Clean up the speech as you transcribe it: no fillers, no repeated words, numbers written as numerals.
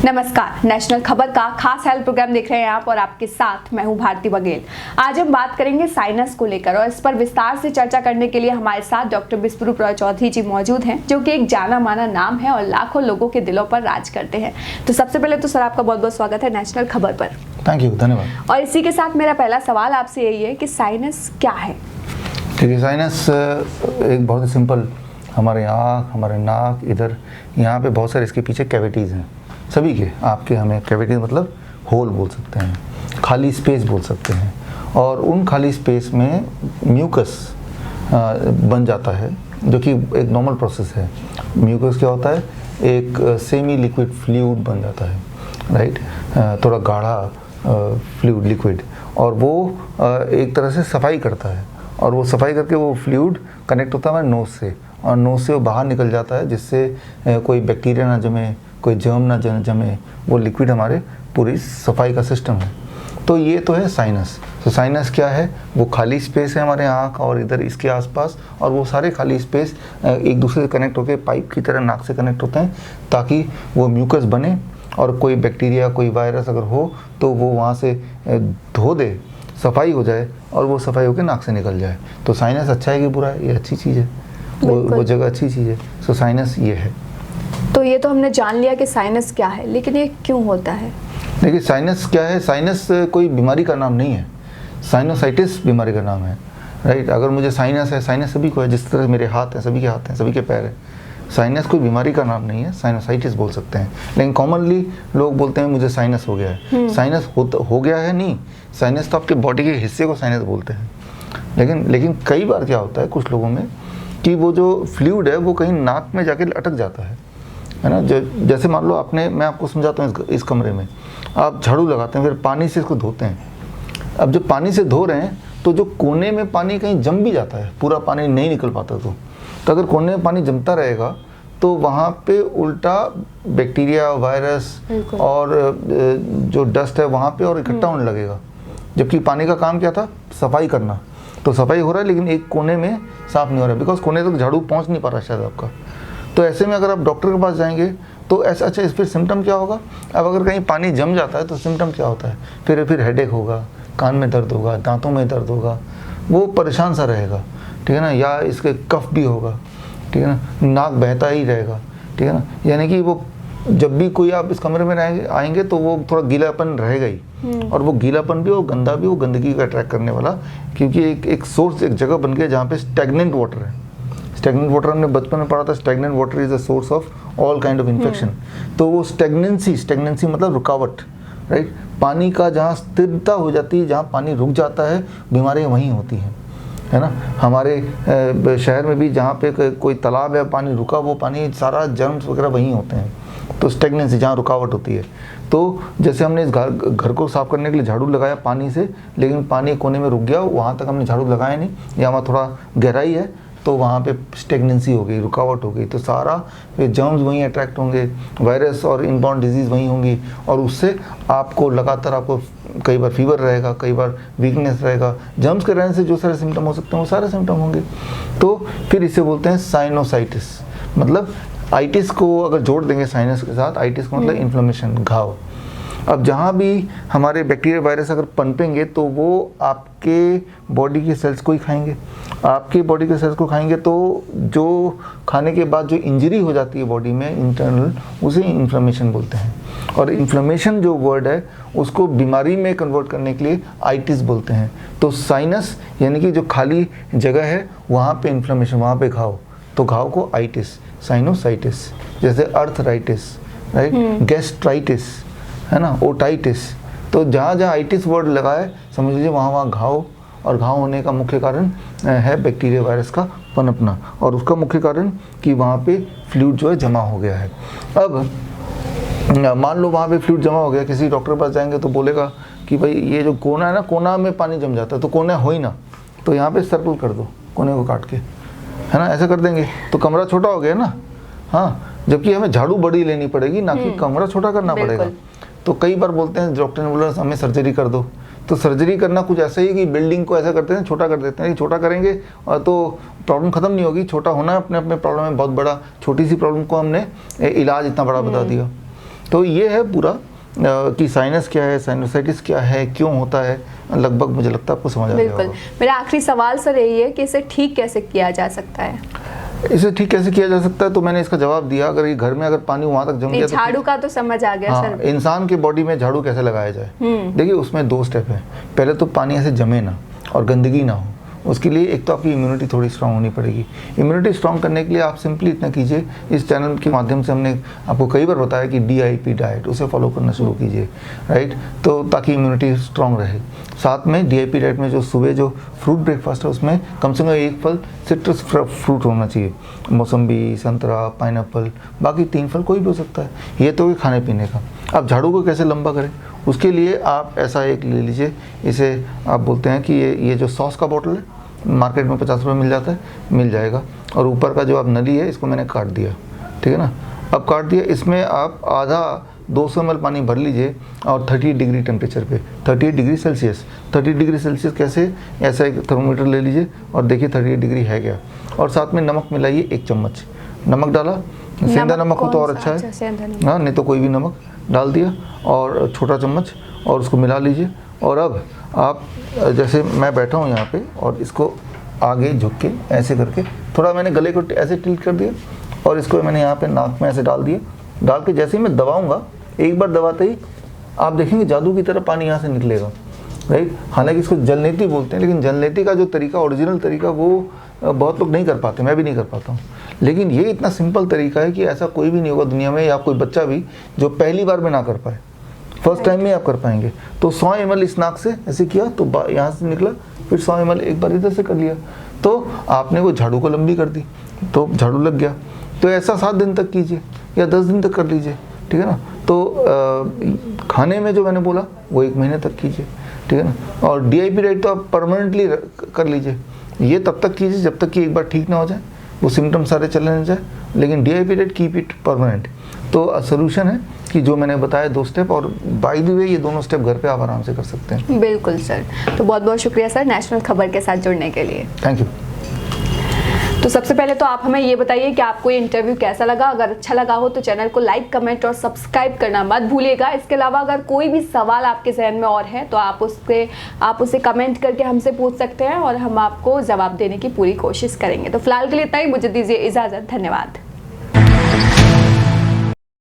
नमस्कार, नेशनल खबर का खास हेल्थ प्रोग्राम देख रहे हैं आप और आपके साथ मैं हूं भारती बघेल। आज हम बात करेंगे साइनस को लेकर और इस पर विस्तार से चर्चा करने के लिए हमारे साथ डॉक्टर विस्परूप रॉय चौधरी जी मौजूद हैं, जो कि एक जाना माना नाम है और लाखों लोगों के दिलों पर राज करते हैं। तो सबसे पहले तो सर आपका बहुत बहुत स्वागत है नेशनल खबर पर। थैंक यू, धन्यवाद। और इसी के साथ मेरा पहला सवाल आपसे यही है कि साइनस क्या है? देखिए, साइनस एक बहुत ही सिंपल, हमारे आँख, हमारे नाक, इधर यहाँ पे बहुत सारे इसके पीछे कैविटीज़ हैं सभी के। आपके हमें कैविटीज मतलब होल बोल सकते हैं, खाली स्पेस बोल सकते हैं। और उन खाली स्पेस में म्यूकस बन जाता है, जो कि एक नॉर्मल प्रोसेस है। म्यूकस क्या होता है? एक सेमी लिक्विड फ्लूइड बन जाता है, राइट? थोड़ा गाढ़ा फ्लूइड लिक्विड, और वो एक तरह से सफाई करता है। और वो सफाई करके वो फ्लूइड कनेक्ट होता है हमारे नोज़ से, और नोज़ से वो बाहर निकल जाता है, जिससे कोई बैक्टीरिया ना जमे, कोई जर्म ना जमे। वो लिक्विड हमारे पूरी सफाई का सिस्टम है। तो ये तो है साइनस। तो साइनस क्या है? वो खाली स्पेस है हमारे आँख और इधर इसके आसपास, और वो सारे खाली स्पेस एक दूसरे से कनेक्ट होकर पाइप की तरह नाक से कनेक्ट होते हैं, ताकि वो म्यूकस बने और कोई बैक्टीरिया, कोई वायरस अगर हो तो वो वहाँ से धो दे, सफाई हो जाए, और वो सफाई होकर नाक से निकल जाए। तो साइनस अच्छा है कि बुरा है? ये अच्छी चीज़ है, वो जगह अच्छी चीज़ है। सो साइनस ये है। तो ये तो हमने जान लिया कि साइनस क्या है, लेकिन ये क्यों होता है? देखिए, साइनस क्या है? साइनस कोई बीमारी का नाम नहीं है, साइनोसाइटिस बीमारी का नाम है, राइट? अगर मुझे साइनस है, साइनस सभी को है, जिस तरह मेरे हाथ हैं, सभी के हाथ हैं, सभी के पैर हैं। साइनस कोई बीमारी का नाम नहीं है, साइनोसाइटिस बोल सकते हैं। लेकिन कॉमनली लोग बोलते हैं मुझे साइनस हो गया है। साइनस हो गया है नहीं, साइनस तो आपके बॉडी के हिस्से को साइनस बोलते हैं। लेकिन कई बार क्या होता है कुछ लोगों में कि वो जो फ्लूइड है वो कहीं नाक में जाके अटक जाता है ना? जैसे मान लो मैं आपको समझाता हूँ। इस कमरे में आप झाड़ू लगाते हैं, फिर पानी से इसको धोते हैं। अब जब पानी से धो रहे हैं तो जो कोने में पानी कहीं जम भी जाता है, पूरा पानी नहीं निकल पाता। तो अगर कोने में पानी जमता रहेगा तो वहाँ पे उल्टा बैक्टीरिया, वायरस और जो डस्ट है वहाँ पे और इकट्ठा होने लगेगा। जबकि पानी का काम क्या था? सफाई करना। तो सफाई हो रहा है, लेकिन एक कोने में साफ नहीं हो रहा है, बिकॉज कोने तक झाड़ू पहुँच नहीं पा रहा शायद आपका। तो ऐसे में अगर आप डॉक्टर के पास जाएंगे तो ऐसा, अच्छा, इस फिर सिम्टम क्या होगा? अब अगर कहीं पानी जम जाता है तो सिम्टम क्या होता है? फिर हेडेक होगा, कान में दर्द होगा, दांतों में दर्द होगा, वो परेशान सा रहेगा, ठीक है ना? या इसके कफ भी होगा, ठीक है ना? नाक बहता ही रहेगा, ठीक है ना? यानी कि वो जब भी कोई आप इस कमरे में आएंगे तो वो थोड़ा गीलापन रहेगा ही। और वो गीलापन भी, वो गंदा भी, वो गंदगी का अट्रैक्ट करने वाला, क्योंकि एक सोर्स, एक जगह बन गया जहाँ पे स्टैग्नेंट वाटर है। स्टैग्नेंट वाटर हमने बचपन में पढ़ा था, stagnant water is a source of all kind of infection. तो वो स्टैग्नेंसी मतलब रुकावट, राइट? पानी का जहाँ स्थिरता हो जाती है, जहाँ पानी रुक जाता है, बीमारियाँ वहीं होती हैं, है ना? हमारे शहर में भी जहाँ पे कोई तालाब है, पानी रुका, वो पानी सारा जर्म्स वगैरह वहीं होते हैं। तो स्टैग्नेंसी, जहाँ रुकावट होती है। तो जैसे हमने इस घर को साफ करने के लिए झाड़ू लगाया पानी से, लेकिन पानी कोने में रुक गया, वहाँ तक हमने झाड़ू लगाया नहीं, या वहाँ थोड़ा गहराई है तो वहाँ पे स्टेगनेंसी हो गई, रुकावट हो गई। तो सारा जर्म्स वहीं अट्रैक्ट होंगे, वायरस और इनबॉर्न डिजीज़ वहीं होंगी, और उससे आपको लगातार, आपको कई बार फीवर रहेगा, कई बार वीकनेस रहेगा। जर्म्स के रहने से जो सारे सिम्टम हो सकते हैं वो सारे सिम्टम होंगे। तो फिर इसे बोलते हैं साइनोसाइटिस। मतलब आइटिस को अगर जोड़ देंगे साइनस के साथ, आइटिस का मतलब इन्फ्लेमेशन, घाव। अब जहाँ भी हमारे बैक्टीरिया, वायरस अगर पनपेंगे तो वो आपके बॉडी के सेल्स को ही खाएंगे। आपके बॉडी के सेल्स को खाएंगे तो जो खाने के बाद जो इंजरी हो जाती है बॉडी में इंटरनल, उसे इन्फ्लेमेशन बोलते हैं। और इन्फ्लेमेशन जो वर्ड है उसको बीमारी में कन्वर्ट करने के लिए आइटिस बोलते हैं। तो साइनस यानी कि जो खाली जगह है वहाँ पे इन्फ्लेमेशन, वहाँ पे घाव, तो घाव को आइटिस, साइनोसाइटिस। जैसे अर्थराइटिस, राइट? गैस्ट्राइटिस, है ना? ओटाइटिस। तो जहाँ जहाँ आइटिस वर्ड लगा है समझ लीजिए वहाँ घाव, और घाव होने का मुख्य कारण है बैक्टीरिया, वायरस का पनपना, और उसका मुख्य कारण कि वहाँ पे फ्लूइड जो है जमा हो गया है। अब मान लो वहाँ पे फ्लूइड जमा हो गया, किसी डॉक्टर के पास जाएंगे तो बोलेगा कि भाई ये जो कोना है ना, कोना में पानी जम जाता है, तो कोना हो ही ना, तो यहाँ पे सर्कल कर दो कोने को काट के, है ना? ऐसे कर देंगे तो कमरा छोटा हो गया ना। हाँ, जबकि हमें झाड़ू बड़ी लेनी पड़ेगी, ना कि कमरा छोटा करना पड़ेगा। तो कई बार बोलते हैं, डॉक्टर ने बोला हमें सर्जरी कर दो, तो सर्जरी करना कुछ ऐसा ही है कि बिल्डिंग को ऐसा करते हैं, छोटा कर देते हैं। छोटा करेंगे और तो प्रॉब्लम खत्म नहीं होगी। छोटा होना अपने अपने प्रॉब्लम में बहुत बड़ा, छोटी सी प्रॉब्लम को हमने इलाज इतना बड़ा बता दिया। तो ये है पूरा कि साइनस क्या है, साइनोसाइटिस क्या है, क्यों होता है, लगभग मुझे लगता है आपको समझ आ गया बिल्कुल। होगा। मेरा आखिरी सवाल सर यही है कि इसे ठीक कैसे किया जा सकता है? इसे ठीक कैसे किया जा सकता है, तो मैंने इसका जवाब दिया। अगर ये घर में अगर पानी वहां तक जम गया तो झाड़ू का तो समझ आ गया हाँ, सर। इंसान के बॉडी में झाड़ू कैसे लगाया जाए, देखिए उसमें 2 स्टेप है। पहले तो पानी ऐसे जमे ना और गंदगी ना हो, उसके लिए एक तो आपकी इम्यूनिटी थोड़ी स्ट्रांग होनी पड़ेगी। इम्यूनिटी स्ट्रांग करने के लिए आप सिंपली इतना कीजिए, इस चैनल के माध्यम से हमने आपको कई बार बताया कि DIP डाइट, उसे फॉलो करना शुरू कीजिए, राइट, तो ताकि इम्यूनिटी स्ट्रांग रहे। साथ में DIP डाइट में जो सुबह जो फ्रूट ब्रेकफास्ट है उसमें कम से कम 1 फल सिट्रस फ्रूट होना चाहिए, मौसम्बी, संतरा, पाइनएप्पल, बाकी 3 फल कोई भी हो सकता है। ये तो खाने पीने का। अब झाड़ू को कैसे लंबा करें, उसके लिए आप ऐसा एक ले लीजिए, इसे आप बोलते हैं कि ये जो सॉस का बॉटल है मार्केट में 50 रुपये मिल जाता है, मिल जाएगा, और ऊपर का जो आप नली है इसको मैंने काट दिया, ठीक है ना। अब काट दिया, इसमें आप आधा 200 ml पानी भर लीजिए और 38 डिग्री टेम्परेचर पे, 38 डिग्री सेल्सियस। 38 डिग्री सेल्सियस कैसे, ऐसा एक थर्मोमीटर ले लीजिए और देखिए 38 डिग्री है क्या। और साथ में नमक मिलाइए, 1 चम्मच नमक डाला, सेंधा नमक हो तो और अच्छा है, हाँ, नहीं तो कोई भी नमक डाल दिया, और छोटा चम्मच, और उसको मिला लीजिए। और अब आप जैसे मैं बैठा हूँ यहाँ पे, और इसको आगे झुक के ऐसे करके थोड़ा मैंने गले को ऐसे टिल्ट कर दिया, और इसको मैंने यहाँ पे नाक में ऐसे डाल दिया। डाल के जैसे ही मैं दबाऊंगा, एक बार दबाते ही आप देखेंगे जादू की तरह पानी यहाँ से निकलेगा, राइट। हालांकि इसको जलनेती बोलते हैं, लेकिन जलनेती का जो तरीका, ओरिजिनल तरीका, वो बहुत लोग नहीं कर पाते, मैं भी नहीं कर पाता हूँ। लेकिन ये इतना सिंपल तरीका है कि ऐसा कोई भी नहीं होगा दुनिया में, या कोई बच्चा भी जो पहली बार में ना कर पाए, फर्स्ट टाइम में आप कर पाएंगे। तो 100 ml इस नाक से ऐसे किया तो यहाँ से निकला, फिर 100 ml एक बार इधर से कर लिया, तो आपने वो झाड़ू को लंबी कर दी, तो झाड़ू लग गया। तो ऐसा 7 दिन तक कीजिए या 10 दिन तक कर लीजिए, ठीक है ना। तो खाने में जो मैंने बोला वो 1 महीने तक कीजिए, ठीक है ना। और DIP डाइट तो आप परमानेंटली कर लीजिए, ये तब तक कीजिए जब तक कि एक बार ठीक ना हो जाए, वो सिम्टम सारे चले ना जाए। लेकिन DIP diet keep it permanent. तो सोल्यूशन है कि जो मैंने बताया 2 स्टेप, और बाय द वे ये दोनों स्टेप घर पे आप आराम से कर सकते हैं। बिल्कुल सर। तो बहुत बहुत शुक्रिया सर नेशनल खबर के साथ जुड़ने के लिए। Thank you. तो सबसे पहले तो आप हमें ये बताइए कि आपको ये इंटरव्यू कैसा लगा। अगर अच्छा लगा हो तो चैनल को लाइक, कमेंट और सब्सक्राइब करना मत भूलिएगा। इसके अलावा अगर कोई भी सवाल आपके जहन में और है तो आप उसे कमेंट करके हमसे पूछ सकते हैं, और हम आपको जवाब देने की पूरी कोशिश करेंगे। तो फिलहाल के लिए इतना ही, मुझे दीजिए इजाज़त। धन्यवाद।